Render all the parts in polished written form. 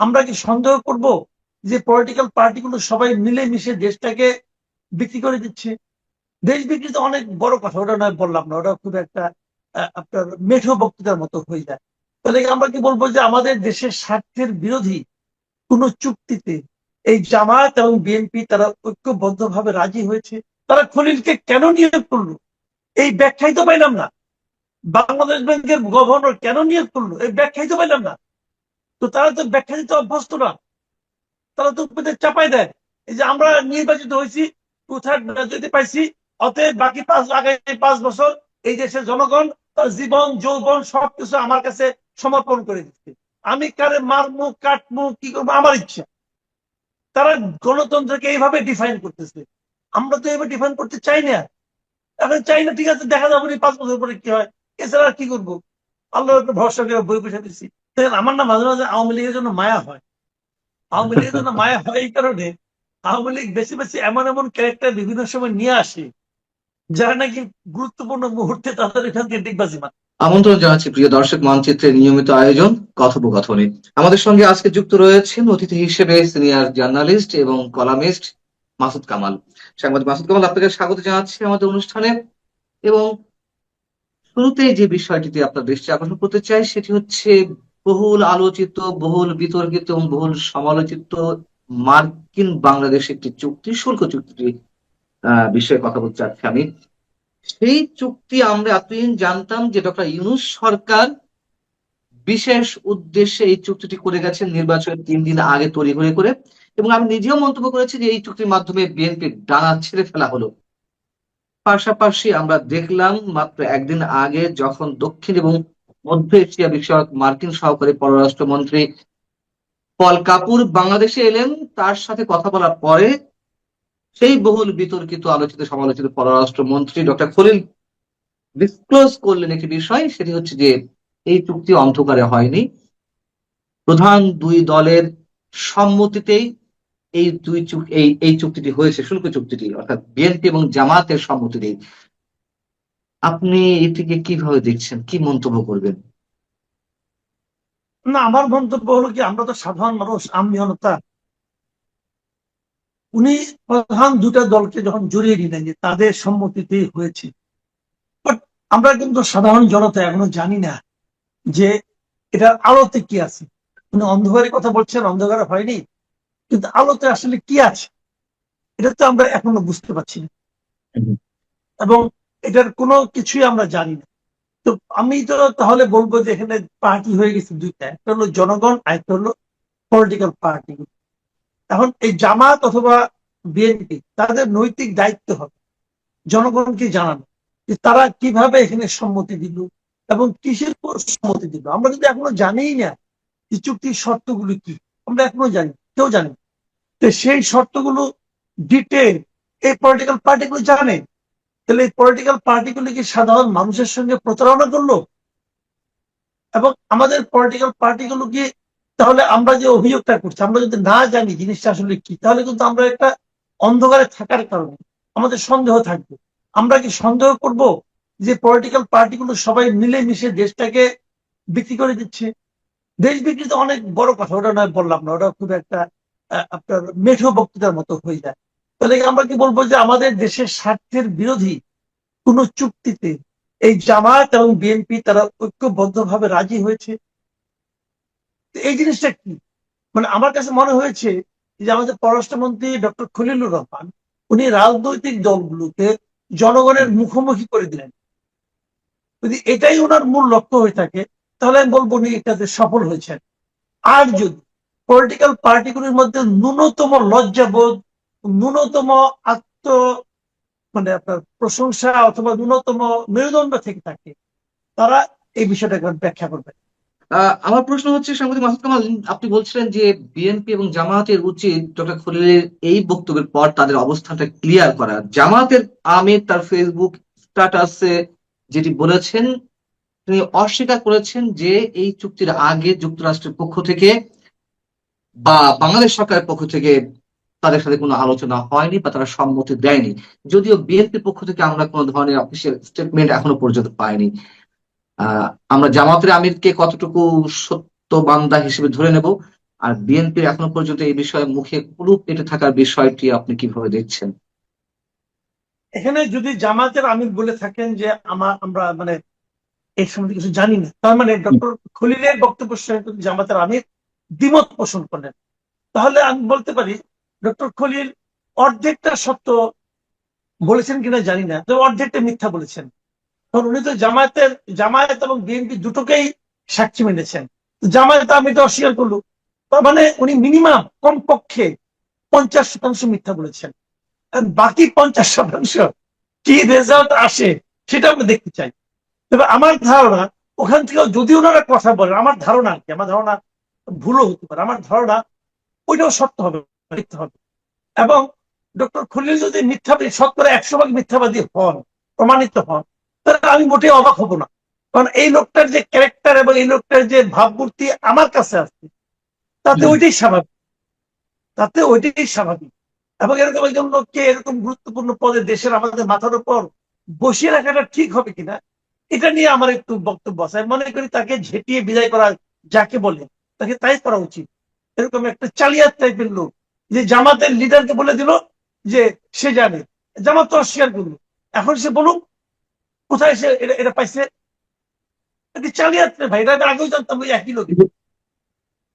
আমরা কি সন্দেহ করব যে পলিটিক্যাল পার্টিগুলো সবাই মিলেমিশে দেশটাকে বিক্রি করে দিচ্ছে? দেশ বিক্রি তো অনেক বড় কথা, ওটা নয় বললাম না, ওটা খুব একটা আপনার মেঠো বক্তৃতার মতো হয়ে যায়। তাহলে আমরা কি বলবো যে আমাদের দেশের স্বার্থের বিরোধী কোন চুক্তিতে এই জামায়াত এবং বিএনপি তারা ঐক্যবদ্ধভাবে রাজি হয়েছে? তারা খলিলকে কেন নিয়োগ করলো এই ব্যাখ্যাই তো পাইলাম না। বাংলাদেশ ব্যাংকের গভর্নর কেন নিয়োগ করলো এই ব্যাখ্যাই তো পাইলাম না। তো তারা তো ব্যাখ্যা দিতে অভ্যস্ত না, তারা তো চাপাই দেয়। এই যে আমরা নির্বাচিত হয়েছি, 2/3 মেজরিটি পাইছি, অতএব বাকি আগামী 5 বছর এই দেশের জনগণ তার জীবন যৌবন সবকিছু আমার কাছে সমর্পণ করে দিচ্ছে, আমি কারে মারমু কাটমু কি করবো আমার ইচ্ছা। তারা গণতন্ত্রকে এইভাবে ডিফাইন করতেছে। আমরা তো এইভাবে ডিফাইন করতে চাই না। এখন চাই না, ঠিক আছে, দেখা যাবে 5 বছর পরে কি হয়, এছাড়া আর কি করবো। আল্লাহর উপর ভরসা করে বই পয়সা দিচ্ছি। আমার না মাঝে মাঝে আওয়ামী লীগের জন্য মায়া হয়। আওয়ামী লীগের জন্য মায়া হয় এই কারণে, আওয়ামী লীগ বেশি বেশি এমন এমন ক্যারেক্টার বিভিন্ন সময় নিয়ে আসে যারা নাকি গুরুত্বপূর্ণ মুহূর্তে তাদের এখান থেকে ডিগবাজি মারে। আমন্ত্রণ জানাচ্ছি প্রিয় দর্শক, মানচিত্রের নিয়মিত আয়োজন কথোপকথনে। আমাদের সঙ্গে আজকে যুক্ত রয়েছেন অতিথি হিসেবে সিনিয়র জার্নালিস্ট এবং কলামিস্ট মাসুদ কামাল। সাংবাদিক মাসুদ কামাল, আপনাকে স্বাগত জানাচ্ছি আমাদের অনুষ্ঠানে। এবং শুরুতেই যে বিষয়টিতে আপনার দৃষ্টি আকর্ষণ করতে চাই সেটি হচ্ছে বহুল আলোচিত, বহুল বিতর্কিত এবং বহুল সমালোচিত মার্কিন বাংলাদেশ একটি চুক্তি, শুল্ক চুক্তি বিষয়ে কথা বলতে চাচ্ছি আমি। সেই চুক্তি আমরা এতদিন জানতাম যে ডক্টর ইউনূস সরকার বিশেষ উদ্দেশ্যে এই চুক্তিটি করে গেছেন নির্বাচনের 3 দিন আগে তড়িঘড়ি করে, এবং আমি নিজেও মন্তব্য করেছি যে এই চুক্তির মাধ্যমে বিএনপির ডানা ছেড়ে ফেলা হলো। পাশাপাশি আমরা দেখলাম মাত্র একদিন আগে যখন দক্ষিণ এবং মধ্য এশিয়া বিষয়ক মার্কিন সহকারী পররাষ্ট্রমন্ত্রী পল কাপুর বাংলাদেশে এলেন, তার সাথে কথা বলার পরে সেই বহুল বিতর্কিত আলোচিত সমালোচিত পররাষ্ট্রমন্ত্রী ডক্টর খলিল ডিসক্লোজ করলেন একটি বিষয়, সেটি হচ্ছে যে এই চুক্তি অন্ধকারে হয়নি, প্রধান দুই দলের সম্মতিতেই এই চুক্তিটি হয়েছে, শুল্ক চুক্তিটি, অর্থাৎ বিএনপি এবং জামাতের সম্মতিতেই। আপনি এটিকে কিভাবে দেখছেন, কি মন্তব্য করবেন? না, আমার মন্তব্য হলো কি, আমরা তো সাধারণ মানুষ, আমি জনতা। উনি প্রধান দুটা দলকে যখন জড়িয়ে নিলেন যে তাদের সম্মতিতেই হয়েছে, বাট আমরা কিন্তু সাধারণ জনতা এখনো জানি না যে এটার আলোতে কি আছে। উনি অন্ধকারের কথা বলছেন, অন্ধকারে হয়নি, কিন্তু আলোতে আসলে কি আছে এটা তো আমরা এখনো বুঝতে পারছি না, এবং এটার কোনো কিছুই আমরা জানি না। তো আমি তো তাহলে বলবো যে এখানে পার্টি হয়ে গেছে দুইটা, একটা হলো জনগণ আর একটা হলো পলিটিক্যাল পার্টি। এখন এই জামাত অথবা বিএনপি তাদের নৈতিক দায়িত্ব হবে জনগণকে জানানো যে তারা কিভাবে এখানে সম্মতি দিল এবং কিসের পর সম্মতি দিল। আমরা কিন্তু এখনো জানিই না যে চুক্তির শর্তগুলো কি, আমরা এখনো জানি, কেউ জানি না। তো সেই শর্তগুলো ডিটেল এই পলিটিক্যাল পার্টিগুলো জানে। তাহলে এই পলিটিক্যাল পার্টিগুলো কি সাধারণ মানুষের সঙ্গে প্রতারণা করলো? এবং আমাদের পলিটিক্যাল পার্টিগুলো কি, তাহলে আমরা যে অভিযোগটা করছি, আমরা যদি না জানি জিনিসটা আসলে কি, তাহলে কিন্তু আমরা একটা অন্ধকারে থাকার কারণে আমাদের সন্দেহ থাকবে। আমরা কি সন্দেহ করব যে পলিটিক্যাল পার্টিগুলো সবাই মিলেমিশে দেশটাকে বিক্রি করে দিচ্ছে? দেশ বিক্রি তো অনেক বড় কথা, ওটা নয় বললাম না, ওটা খুব একটা আপনার মেঠো বক্তৃতার মতো হয়ে যায়। তাহলে আমরা কি বলবো যে আমাদের দেশের স্বার্থের বিরোধী কোন চুক্তিতে এই জামায়াত এবং বিএনপি তারা ঐক্যবদ্ধভাবে রাজি হয়েছে? এই জিনিসটা কি, মানে আমার কাছে মনে হয়েছে যে আমাদের পররাষ্ট্রমন্ত্রী ডক্টর খলিলুর রহমান উনি রাজনৈতিক দলগুলোকে জনগণের মুখোমুখি করে দিলেন। যদি এটাই ওনার মূল লক্ষ্য হয়ে থাকে তাহলে আমি বলবো উনি এটাতে সফল হয়েছেন। আর যদি পলিটিক্যাল পার্টিগুলির মধ্যে ন্যূনতম লজ্জাবোধ, ন্যূনতম আত্ম মানে আপনার প্রশংসা অথবা ন্যূনতম মেরুদণ্ড থেকে থাকে, তারা এই বিষয়টাকে ব্যাখ্যা করবে। আমার প্রশ্ন হচ্ছে, সাংবাদিক মাসুদ কামাল, আপনি বলছিলেন যে বিএনপি এবং জামায়াতের উচিত ডক্টর খলিলের এই বক্তব্যের পর তাদের অবস্থানটা ক্লিয়ার করা। জামায়াতের আমির তার ফেসবুক স্ট্যাটাসে যেটি বলেছেন, তিনি অস্বীকার করেছেন যে এই চুক্তির আগে যুক্তরাষ্ট্রের পক্ষ থেকে বা বাংলাদেশ সরকারের পক্ষ থেকে তাদের সাথে কোনো আলোচনা হয়নি বা তারা সম্মতি দেয়নি। যদিও বিএনপির পক্ষ থেকে আমরা কোনো ধরনের অফিসিয়াল স্টেটমেন্ট এখনো পর্যন্ত পাইনি। আমরা জামাতের আমিরকে কতটুকু সত্য বান্দা হিসেবে ধরে নেব, আর বিএনপির এখনো পর্যন্ত এই বিষয়ে মুখে কুলুপ পেটে থাকার বিষয়টি আপনি কিভাবে দেখছেন? এখানে যদি জামায়াতের আমির বলে থাকেন যে আমরা মানে এই সম্বন্ধে কিছু জানি না, তার মানে ডক্টর খলিলের বক্তব্যের সঙ্গে যদি জামায়াতের আমির দ্বিমত পোষণ করেন, তাহলে আমি বলতে পারি ডক্টর খলিল অর্ধেকটা সত্য বলেছেন কিনা জানি না, তো অর্ধেকটা মিথ্যা বলেছেন। কারণ উনি তো জামায়াত এবং বিএনপি দুটোকেই সাক্ষী মেনেছেন। জামায়াত আমি তো অস্বীকার করলো, তার মানে উনি মিনিমাম কমপক্ষে 50% মিথ্যা বলেছেন। আর বাকি 50% কি রেজাল্ট আসে সেটা আমরা দেখতে চাই। তবে আমার ধারণা ওখান থেকে যদি ওনারা কথা বলেন, আমার ধারণা কি, আমার ধারণা ভুলও হতে পারে, আমার ধারণা ওইটাও সত্য হবে, মিথ্যা হবে। এবং ডক্টর খলিল যদি মিথ্যাবাদী, 100% মিথ্যাবাদী হন, প্রমাণিত হন, তাহলে আমি মোটেই অবাক হব না। কারণ এই লোকটার যে ক্যারেক্টার এবং এই লোকটার যে ভাবমূর্তি আমার কাছে আছে, তাতে ওইটাই স্বাভাবিক, তাতে ওইটাই স্বাভাবিক। এবং এরকম একজন লোককে এরকম গুরুত্বপূর্ণ পদে দেশের আমাদের মাথার উপর বসিয়ে রাখাটা ঠিক হবে কিনা, এটা নিয়ে আমার একটু বক্তব্য আছে। আমি মনে করি তাকে ঝেঁটিয়ে বিদায় করা যাকে বলে, তাকে তাই করা উচিত। এরকম একটা চালিয়াত টাইপের লোক যে জামাতের লিডারকে বলে দিল যে সে জানে, জামাত তো অস্বীকার করলো, এখন সে বলুক কোথায় সে এটা পাইছে। চালিয়াত রে ভাই, এটা আমি আগেও জানতাম ওই একই লোক।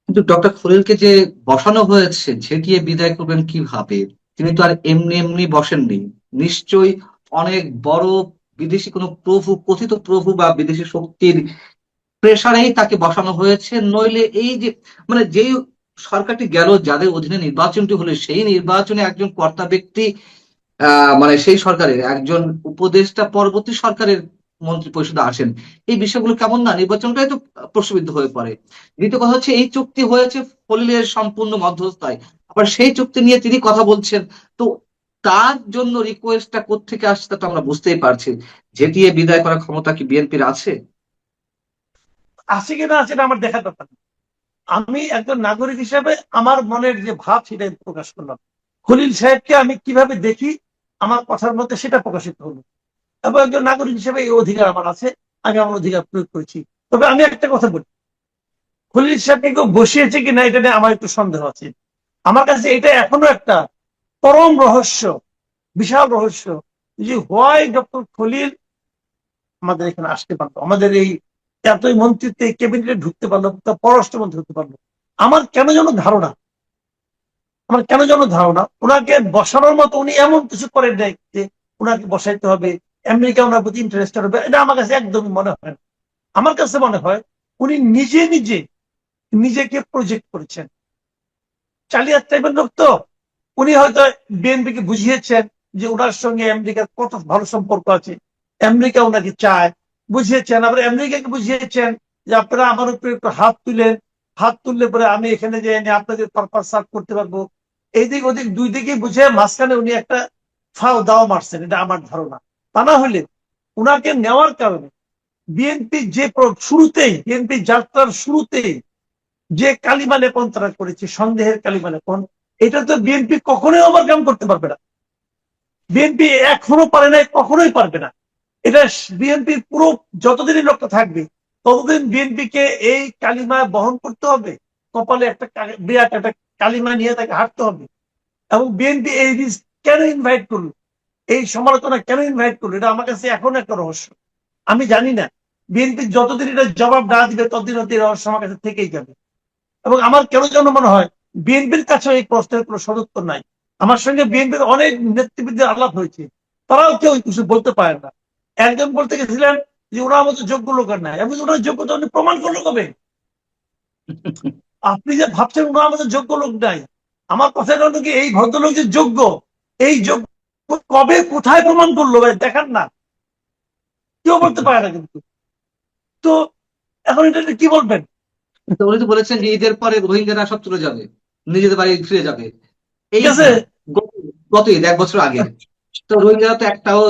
কিন্তু ডক্টর খলিলকে যে বসানো হয়েছে, ঝেঁটিয়ে বিদায় করবেন কিভাবে? তিনি তো আর এমনি এমনি বসেননি। নিশ্চয়ই অনেক বড় বিদেশি কোনো প্রভু, কথিত প্রভু বা বিদেশি শক্তির প্রেসারেই তাকে বসানো হয়েছে। নইলে এই যে মানে যেই সরকারটি গেল, যাদের অধীনে নির্বাচনটি হলো, সেই নির্বাচনে একজন কর্তা ব্যক্তি মানে সেই সরকারের একজন উপদেষ্টা পরবর্তী সরকারের মন্ত্রী পরিষদে আসেন। এই বিষয়গুলো কেমন না নির্বাচনটাই তো প্রশ্নবিদ্ধ হয়ে পড়ে। দ্বিতীয় কথা হচ্ছে, এই চুক্তি হয়েছে খলিলের সম্পূর্ণ মধ্যস্থায়, আবার সেই চুক্তি নিয়ে তিনি কথা বলছেন। তো তার জন্য রিকোয়েস্টটা কোত্থেকে আসছে তা তো আমরা বুঝতেই পারছি। ঝেঁটিয়ে বিদায় করার ক্ষমতা কি বিএনপির আছে? আছে কিনা আছে না আমার দেখার ব্যাপার না। আমি একজন নাগরিক হিসেবে আমার মনের যে ভাব সেটাই প্রকাশ করলাম। খলিল সাহেবকে আমি কিভাবে দেখি, আমার কথার মধ্যে সেটা প্রকাশিত হলো। এবং একজন নাগরিক হিসেবে এই অধিকার আমার আছে, আমি আমার অধিকার প্রয়োগ করেছি। তবে আমি একটা কথা বলি, খলিল সাহেবকে কেউ বসিয়েছে কিনা এটা নিয়ে আমার একটু সন্দেহ আছে। আমার কাছে এটা এখনো একটা পরম রহস্য, বিশাল রহস্য, যে হোয়াই ডক্টর খলিল আমাদের এখানে আসতে পারলো, আমাদের এই এতই মন্ত্রিত্বে ক্যাবিনেটে ঢুকতে পারলো, তা পররাষ্ট্রমন্ত্রী হতে পারলো। আমার কেন যেন ধারণা, আমার কেন যেন ধারণা ওনাকে বসানোর মতো উনি এমন কিছু করেন নাই যে ওনাকে বসাইতে হবে, আমেরিকা ওনার প্রতি ইন্টারেস্টেড হবে, এটা আমার কাছে একদমই মনে হয় না। আমার কাছে মনে হয় উনি নিজে নিজে নিজেকে প্রজেক্ট করেছেন। চালিয়াত টাইপের লোক তো, উনি হয়তো বিএনপিকে বুঝিয়েছেন যে ওনার সঙ্গে আমেরিকার কত ভালো সম্পর্ক আছে, আমেরিকা ওনাকে চায়, বুঝিয়েছেন। আবার আমেরিকাকে বুঝিয়েছেন যে আপনারা আমার উপরে একটু হাত তুলেন, হাত তুললে পরে আমি এখানে যে এনে আপনাদের পারপাস সার্ভ করতে পারবো। এই দিক ওদিক দুই দিকে বুঝে মাঝখানে উনি একটা ফাও দাও মারছেন, এটা আমার ধারণা। তা না হলে উনাকে নেওয়ার কারণে বিএনপি যে শুরুতেই, বিএনপি যাত্রার শুরুতেই যে কালিমা লেপন তারা করেছে, সন্দেহের কালিমা লেপন, এটা তো বিএনপি কখনোই ওভারকাম করতে পারবে না। বিএনপি এখনো পারে নাই, কখনোই পারবে না। এটা বিএনপির পুরো যতদিনই লোকটা থাকবে, ততদিন বিএনপি কে এই কালিমা বহন করতে হবে, কপালে একটা বিরাট একটা কালিমা নিয়ে তাকে হাঁটতে হবে। এবং বিএনপি এই রিস্ক কেন ইনভাইট করলো, এই সমালোচনা কেন ইনভাইট করলো, এটা আমার কাছে এখন একটা রহস্য। আমি জানি না, বিএনপি যতদিন এটা জবাব না দিবে ততদিন হতে রহস্য আমার কাছে থেকেই যাবে। এবং আমার কেন যেন মনে হয় বিএনপির কাছে এই প্রশ্নের কোনো সদুত্তর নাই। আমার সঙ্গে বিএনপির অনেক নেতৃবৃন্দের আলাপ হয়েছে, তারাও কেউ কিছু বলতে পারে না। একজন বলতে গেছিলেন যে ওনার মতো যোগ্য লোক আর নাই। আমি ওনার যোগ্যতা উনি প্রমাণ করলো কবে? আপনি যে ভাবছেন ওনার মতো যোগ্য লোক নাই, আমার কথা হলো কি, এই ভদ্রলোক যে যোগ্য, এই যোগ্য কবে কোথায় প্রমাণ করলো ভাই দেখান না, কেউ বলতে পারে না কিন্তু। তো এখন এটা কি বলবেন? তো উনি তো বলেছেন যে ঈদের পরে রোহিঙ্গারা সব চলে যাবে, নিজেদের বাড়ি ফিরে যাবে। এই ঠিক আছে, গত গত ঈদ, 1 বছর আগে। তো রোহিঙ্গারা তো একটাও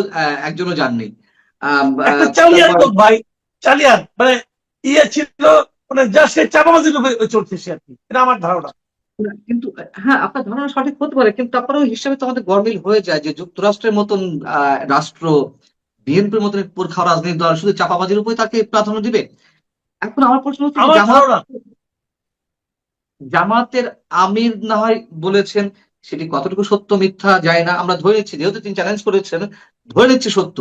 একজনও যাননি। একটা চালিয়াত তারপর লোক ভাই, চালিয়াত মানে ইয়ে ছিল, মানে যা সে চাপাবাজি চলছে সে আর কি, এটা আমার ধারণা। কিন্তু হ্যাঁ, আপনার ধারণা সঠিক হতে পারে, কিন্তু তারপরেও হিসাবে তো আমাদের গরমিল হয়ে যায় যে যুক্তরাষ্ট্রের মতন রাষ্ট্র বিএনপির মতন পুরখা রাজনৈতিক দল শুধু চাপাবাজির উপরে তাকে প্রাধান্য দিবে। এখন আমার প্রশ্ন হচ্ছে যে আমার জামাত, ধারণা জামাতের আমির না হয় বলেছেন, সেটি কতটুকু সত্য মিথ্যা যায় না, আমরা ধরে নিচ্ছি, যেহেতু তিনি চ্যালেঞ্জ করেছেন ধরে নিচ্ছি সত্য।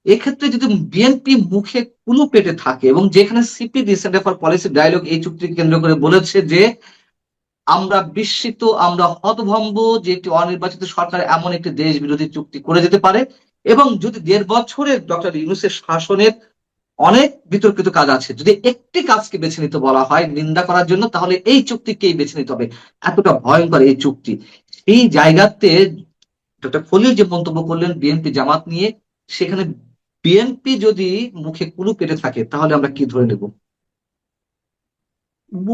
এক্ষেত্রে যদি বিএনপি মুখে কুলু পেটে থাকে, এবং যেখানে CPD, centre for policy dialogue, এই চুক্তিকে কেন্দ্র করে বলেছে যে আমরা বিস্মিত, আমরা হতভম্ব যে একটি অনির্বাচিত সরকার এমন একটি দেশ বিরোধী চুক্তি করে যেতে পারে, এবং যদি 1.5 বছরের ডক্টর ইউনূসের শাসনের অনেক বিতর্কিত কাজ আছে, যদি একটি কাজকে বেছে নিতে বলা হয় নিন্দা করার জন্য, তাহলে এই চুক্তিকেই বেছে নিতে হবে। এতটা ভয়ঙ্কর এই চুক্তি। এই জায়গাতে ডক্টর খলিল যে মন্তব্য করলেন বিএনপি জামাত নিয়ে, সেখানে বিএনপি যদি মুখে কুলু পেটে থাকে তাহলে আমরা কি ধরে নেব?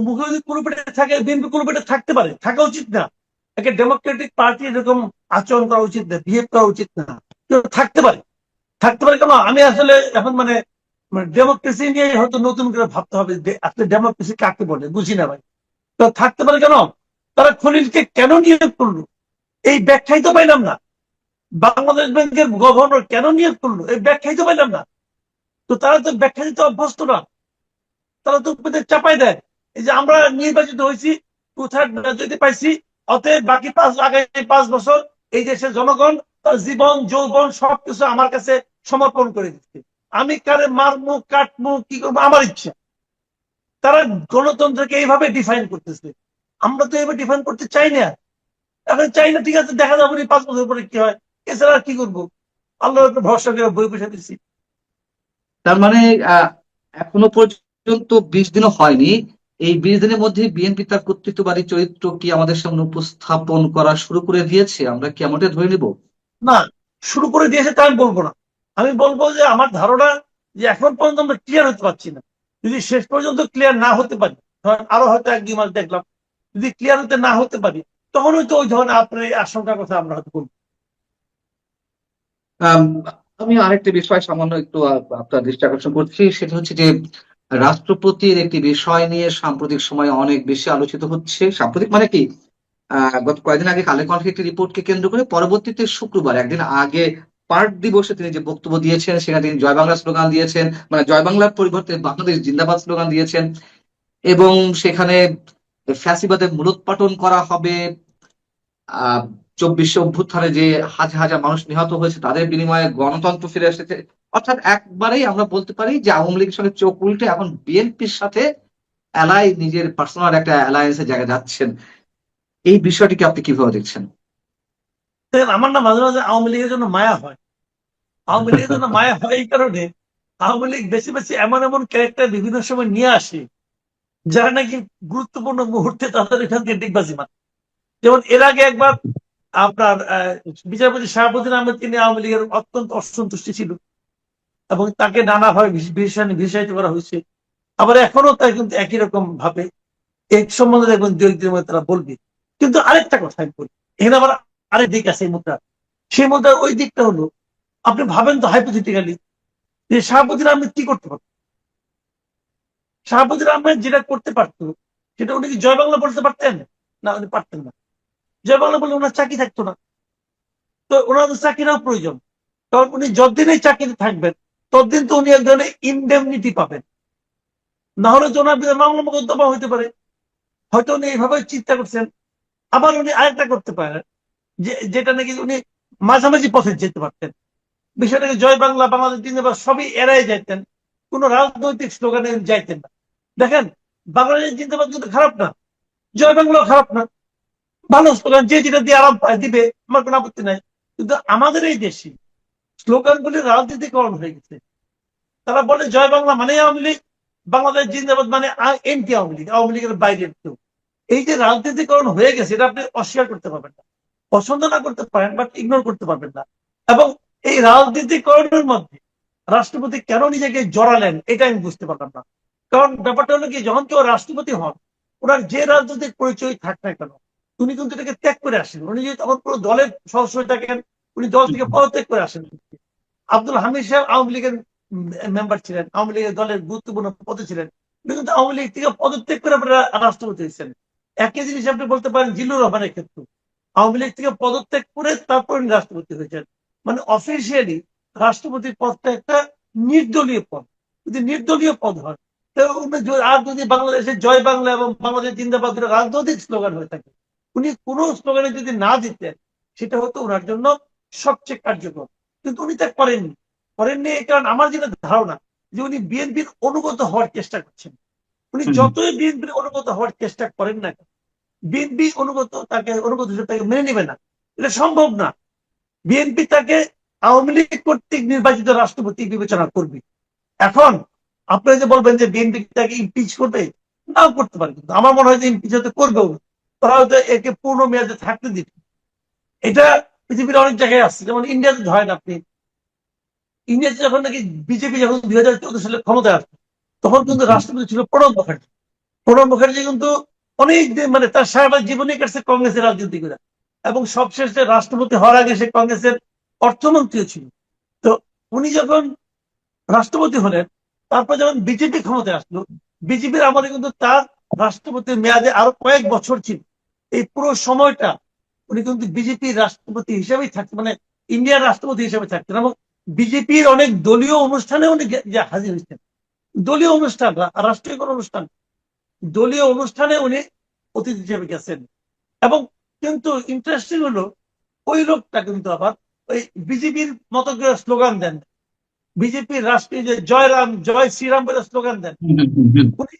মুখে যদি কোনো পেটে থাকে, বিএনপি কোনো পেটে থাকতে পারে, থাকা উচিত না। একটা ডেমোক্রেটিক পার্টি এরকম আচরণ করা উচিত না, বিহেভ করা উচিত না। থাকতে পারে, থাকতে পারে কেন? আমি আসলে এখন মানে ডেমোক্রেসি নিয়ে হয়তো নতুন করে ভাবতে হবে যে আসলে ডেমোক্রেসি কাকে বলে, বুঝি না ভাই। তো থাকতে পারে কেন? তারা খলিলকে কেন নিয়োগ করলো এই ব্যাখ্যাই তো পাইলাম না। বাংলাদেশ ব্যাংকের গভর্নর কেন নিয়োগ করলো এই ব্যাখ্যাই তো পাইলাম না। তো তারা তো ব্যাখ্যা দিতে অভ্যস্ত না, তারা তো চাপাই দেয়। এই যে আমরা নির্বাচিত হয়েছি, 2/3 মেজরিটি পাইছি, অতএব বাকি আগামী 5 বছর এই দেশের জনগণ তার জীবন যৌবন সবকিছু আমার কাছে সমর্পণ করে দিচ্ছে। আমি কারে মারমু কাটমু কি করবো আমার ইচ্ছা। তারা গণতন্ত্রকে এইভাবে ডিফাইন করতেছে। আমরা তো এইভাবে ডিফাইন করতে চাই না। এখন চাই না, ঠিক আছে, দেখা যাবে 5 বছর পরে কি হয়। এছাড়া আর কি করবো? আল্লাহর উপর ভরসা করে বই বসে দিচ্ছি। তার মানে আহ, এখনো পর্যন্ত 20 দিনও হয়নি, এই 20 দিনের মধ্যে বিএনপি তার কর্তৃত্ববাদী চরিত্র কি আমাদের সামনে উপস্থাপন করা শুরু করে দিয়েছে, আমরা কি এমনটা ধরে নিব? না, শুরু করে দিয়েছে তা আমি বলবো না। আমি বলবো যে আমার ধারণা যে এখন পর্যন্ত আমরা ক্লিয়ার হতে পারছি না। যদি শেষ পর্যন্ত ক্লিয়ার না হতে পারি, ধরেন আরো হয়তো 1-2 মাস দেখলাম, যদি ক্লিয়ার হতে না হতে পারি, তখন হয়তো ওই ধরনের আপনার এই আশঙ্কার কথা আমরা হয়তো বলবো। আম, আমি আরেকটি বিষয় সামান্য একটু আপনার দৃষ্টি আকর্ষণ করছি, সেটা হচ্ছে যে রাষ্ট্রপতির একটি বিষয় নিয়ে সাম্প্রতিক সময়ে অনেক বেশি আলোচিত হচ্ছে। সাম্প্রতিক মানে কি, গত কয়েকদিন আগে কালের কণ্ঠের একটি রিপোর্টকে কেন্দ্র করে, পরবর্তীতে শুক্রবার একদিন আগে পার্ক দিবসে তিনি যে বক্তব্য দিয়েছেন, সেখানে তিনি জয় বাংলা স্লোগান দিয়েছেন, মানে জয় বাংলার পরিবর্তে বাংলাদেশ জিন্দাবাদ স্লোগান দিয়েছেন, এবং সেখানে ফ্যাসিবাদের মূলোৎপাটন করা হবে, আহ 24শে অভ্যুত্থানে যে হাজার হাজার মানুষ নিহত হয়েছে তাদের বিনিময়ে গণতন্ত্র ফিরে এসেছে। অর্থাৎ একবারেই আমরা বলতে পারি যে আওয়ামী লীগের সঙ্গে চোখ উল্টে এখন বিএনপির সাথে নিজের পার্সোনাল একটা অ্যালায়েন্সের জায়গায় যাচ্ছেন। এই বিষয়টিকে আপনি কিভাবে দেখছেন? দেখেন, আমার না মাঝে মাঝে আওয়ামী লীগের জন্য মায়া হয়। আওয়ামী লীগের জন্য মায়া হয় এই কারণে, আওয়ামী লীগ বেশি বেশি এমন এমন ক্যারেক্টার বিভিন্ন সময় নিয়ে আসে যারা নাকি গুরুত্বপূর্ণ মুহূর্তে তাদের এখান থেকে ডিগবাজি মারে। যেমন এর আগে একবার আপনার বিচারপতি শাহাবুদ্দিন আহমেদ, তিনি আওয়ামী লীগের অত্যন্ত অসন্তুষ্টি ছিল এবং তাকে নানাভাবে বিষায়িত করা হয়েছে। আবার এখনো তাই কিন্তু একই রকম ভাবে এই সম্বন্ধে দেখবেন 2-1 দিনের মধ্যে তারা বলবে। কিন্তু আরেকটা কথা আমি বলি, এখানে আবার আরেক দিক আছে এই মুদ্রা। সেই মুদ্রার ওই দিকটা হলো, আপনি ভাবেন তো হাইপোথেটিক্যালি যে শাহাবুদ্দিন আহমেদ কি করতে পারত। শাহাবুদ্দিন আহমেদ যেটা করতে পারতো সেটা উনি কি জয় বাংলা বলতে পারতেন? না, উনি পারতেন না। জয় বাংলা বললে ওনার চাকরি থাকতো না। তো ওনার তো চাকরিরও প্রয়োজন, কারণ উনি যতদিন এই চাকরিতে থাকবেন ততদিন তো উনি এক ধরনের ইনডেমনিটি পাবেন। না হলে তো ওনার বিরুদ্ধে মামলা মোকদ্দমা হইতে পারে। হয়তো উনি এইভাবে চিন্তা করছেন। আবার উনি আরেকটা করতে পারেন, যেটা নাকি উনি মাঝামাঝি পথে যেতে পারতেন। বিষয়টাকে জয় বাংলা, বাংলাদেশ জিন্দাবাদ সবই এড়াই যাইতেন, কোন রাজনৈতিক স্লোগানে যাইতেন না। দেখেন, বাংলাদেশ জিন্দাবাদ কিন্তু খারাপ না, জয় বাংলাও খারাপ না, ভালো স্লোগান, যে যেটা দিয়ে আরাম পায় দিবে, আমার কোনো আপত্তি নাই। কিন্তু আমাদের এই দেশে স্লোগান গুলি রাজনীতিকরণ হয়ে গেছে। তারা বলে জয় বাংলা মানে আওয়ামী লীগ, বাংলাদেশ জিন্দাবাদ মানে এনটি আওয়ামী লীগ, আওয়ামী লীগের বাইরের কেউ। এই যে রাজনীতিকরণ হয়ে গেছে, এটা আপনি অস্বীকার করতে পারবেন না। পছন্দ না করতে পারেন, বাট ইগনোর করতে পারবেন না। এবং এই রাজনীতিকরণের মধ্যে রাষ্ট্রপতি কেন নিজেকে জড়ালেন এটা আমি বুঝতে পারলাম না। কারণ ব্যাপারটা হলো কি, যখন কেউ রাষ্ট্রপতি হন, ওনার যে রাজনৈতিক পরিচয় থাক না কেন, উনি কিন্তু এটাকে ত্যাগ করে আসেন। উনি যদি তখন পুরো দলের সদস্য হয়ে থাকেন, উনি দল থেকে পদত্যাগ করে আসেন। আব্দুল হামিদ সাহেব আওয়ামী লীগের মেম্বার ছিলেন, আওয়ামী লীগের দলের গুরুত্বপূর্ণ পদে ছিলেন, উনি কিন্তু আওয়ামী লীগ থেকে পদত্যাগ করে রাষ্ট্রপতি হয়েছেন। একই জিনিস আপনি বলতে পারেন জিল্লুর রহমানের ক্ষেত্রে, আওয়ামী লীগ থেকে পদত্যাগ করে তারপর উনি রাষ্ট্রপতি হয়েছেন। মানে অফিসিয়ালি রাষ্ট্রপতির পদটা একটা নির্দলীয় পদ। যদি নির্দলীয় পদ হয়, তো আর যদি বাংলাদেশে জয় বাংলা এবং বাংলাদেশ জিন্দাবাদ রাজনৈতিক স্লোগান হয়ে থাকে, উনি কোনো স্লোগানে যদি না দিতেন, সেটা হতো ওনার জন্য সবচেয়ে কার্যকর। কিন্তু উনি তা করেননি এই কারণ আমার যেটা ধারণা যে উনি বিএনপির অনুগত হওয়ার চেষ্টা করছেন। উনি যতই বিএনপির অনুগত হওয়ার চেষ্টা করেন না, বিএনপি অনুগত হিসেবে তাকে মেনে নেবে না, এটা সম্ভব না। বিএনপি তাকে আওয়ামী লীগ কর্তৃক নির্বাচিত রাষ্ট্রপতি বিবেচনা করবে। এখন আপনারা যে বলবেন যে বিএনপি তাকে ইমপিচ করবে, নাও করতে পারে, কিন্তু আমার মনে হয় যে ইমপিচ হতে করবেও না, তারা হয়তো একে পূর্ণ মেয়াদে থাকতে দিবে। এটা পৃথিবীর অনেক জায়গায় আসছে, যেমন ইন্ডিয়াতে ধরেন আপনি, ইন্ডিয়াতে যখন নাকি বিজেপি যখন 2014 সালে ক্ষমতায় আসবে, তখন কিন্তু রাষ্ট্রপতি ছিল প্রণব মুখার্জি। প্রণব মুখার্জি কিন্তু অনেক দিন, মানে তার সারাটা জীবনে কাটছে কংগ্রেসের রাজনীতি করে, এবং সবশেষে রাষ্ট্রপতি হওয়ার আগে সে কংগ্রেসের অর্থমন্ত্রীও ছিল। তো উনি যখন রাষ্ট্রপতি হলেন, তারপর যখন বিজেপি ক্ষমতায় আসলো, বিজেপির আমলে কিন্তু তার রাষ্ট্রপতির মেয়াদে আরো কয়েক বছর ছিল। এই পুরো সময়টা উনি কিন্তু বিজেপির রাষ্ট্রপতি হিসেবেই থাকতেন, মানে ইন্ডিয়ার রাষ্ট্রপতি হিসেবে থাকতেন, এবং বিজেপির অনেক দলীয় অনুষ্ঠানে উনি হাজির হয়েছেন। দলীয় অনুষ্ঠান, রাষ্ট্রীয় কোনো অনুষ্ঠান, দলীয় অনুষ্ঠানে উনি অতিথি হিসেবে গেছেন। এবং কিন্তু ইন্টারেস্টিং হলো, ওই লোকটা কিন্তু আবার ওই বিজেপির মতো করে স্লোগান দেন, বিজেপির রাষ্ট্রীয় যে জয় রাম জয় শ্রীরাম বলে স্লোগান দেন। উনি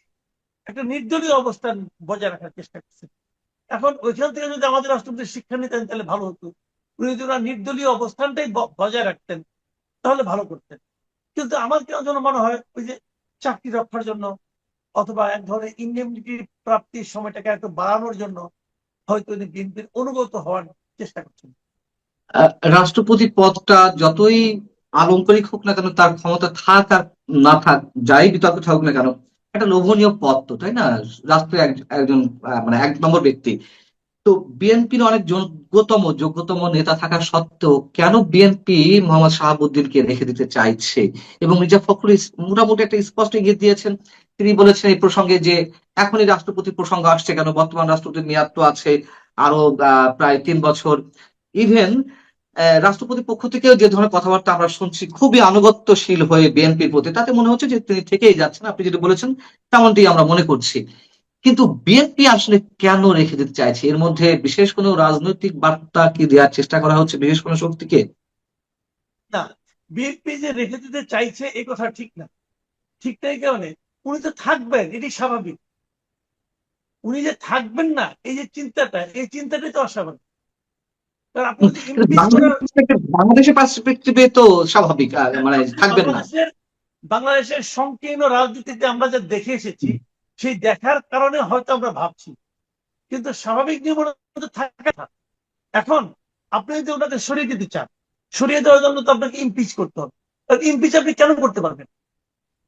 একটা নির্দলীয় অবস্থান বজায় রাখার চেষ্টা করছেন। এখন ওইখান থেকে যদি আমাদের রাষ্ট্রপতি শিক্ষা নিতেন তাহলে ভালো হতো। উনি যদি ওনার নির্দলীয় অবস্থানটাই বজায় রাখতেন তাহলে ভালো করতেন। কিন্তু আমার কেন যেন মনে হয় ওই যে চাকরি রক্ষার জন্য অথবা এক ধরনের ইন্ডেমনিটি প্রাপ্তির সময়টাকে একটু বাড়ানোর জন্য হয়তো উনি বিএনপির অনুগত হওয়ার চেষ্টা করছেন। রাষ্ট্রপতি পদটা যতই আলংকারিক হোক না কেন, তার ক্ষমতা থাক আর না থাক, যাই বিতর্ক থাকুক না কেন, একটা লোভনীয় পদ তো, তাই না? রাষ্ট্রের একজন মানে 1 নম্বর ব্যক্তি। তো বিএনপির অনেক যোগ্যতম নেতা থাকা সত্ত্বেও কেন বিএনপি মোহাম্মদ শাহাবুদ্দিনকে রেখে দিতে চাইছে? এবং মির্জা ফখরুল মোটামুটি একটা স্পষ্ট ইঙ্গিত দিয়েছেন। তিনি বলেছেন এই প্রসঙ্গে যে এখনই রাষ্ট্রপতি প্রসঙ্গ আসছে কেন, বর্তমান রাষ্ট্রপতির মেয়াদ তো আছে আরো প্রায় 3 বছর। ইভেন রাষ্ট্রপতির পক্ষ থেকেও যে ধরনের কথাবার্তা আমরা শুনছি, খুবই আনুগত্যশীল হয়ে বিএনপির প্রতি, তাতে মনে হচ্ছে যে তিনি থেকেই যাচ্ছেন। আপনি যেটা বলেছেন তেমনটি আমরা মনে করছি। কিন্তু বিএনপি আসলে কেন রেখে দিতে চাইছে? এর মধ্যে বিশেষ কোনো রাজনৈতিক বার্তা কি দেওয়ার চেষ্টা করা হচ্ছে বিশেষ কোনো শক্তিকে? না, বিএনপি যে রেখে দিতে চাইছে এই কথা ঠিক না। ঠিক নাই কারণে উনি তো থাকবেন, এটি স্বাভাবিক। উনি যে থাকবেন না, এই যে চিন্তাটা, এই চিন্তাটাই তো অস্বাভাবিক। কারণ আপনি যদি ইমপিচ করার, বাংলাদেশের পার্সপেক্টিভে তো স্বাভাবিক, মানে থাকবেন না। বাংলাদেশের সংকীর্ণ রাজনীতিতে আমরা যা দেখে এসেছি, সেই দেখার কারণে হয়তো আমরা ভাবছি, কিন্তু স্বাভাবিক নিয়ম থাকে না। এখন আপনি যদি ওনাকে সরিয়ে দিতে চান, সরিয়ে দেওয়ার জন্য তো আপনাকে ইমপিচ করতে হবে। ইমপিচ আপনি কেন করতে পারবেন?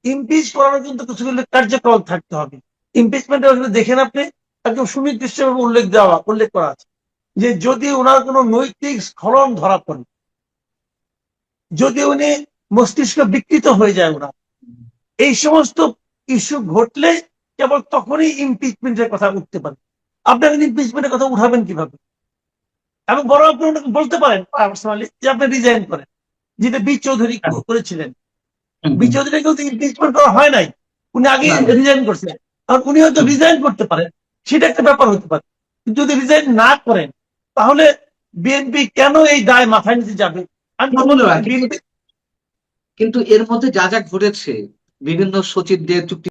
ইমপিচ করানোর কিন্তু কিছু কার্যক্রম থাকতে হবে। ইমপিচমেন্টে দেখেন আপনি একদম সুনির্দিষ্টভাবে উল্লেখ করা আছে যে যদি ওনার কোনো নৈতিক স্খলন ধরা পড়ে, যদি উনি মস্তিষ্ক বিকৃত হয়ে যায় ওনার, এই সমস্ত ইস্যু ঘটলে কেবল তখনই ইমপিচমেন্টের কথা উঠতে পারে। আপনাকে ইমপিচমেন্টের কথা উঠাবেন কিভাবে? এবং বড় আপনি ওনাকে বলতে পারেন পার্সোনালি যে আপনি রিজাইন করেন, যেটা বি চৌধুরী করেছিলেন। বি চৌধুরী কিন্তু ইমপিচমেন্ট করা হয় নাই, উনি আগে রিজাইন করছেন। কারণ উনি হয়তো রিজাইন করতে পারেন, সেটা একটা ব্যাপার হতে পারে। যদি রিজাইন না করেন তাহলে বিএনপি কেন এই দায় মাথায় নিতে যাবে? কিন্তু এর মধ্যে যা যা ঘটেছে, বিভিন্ন সচিবদের চুক্তি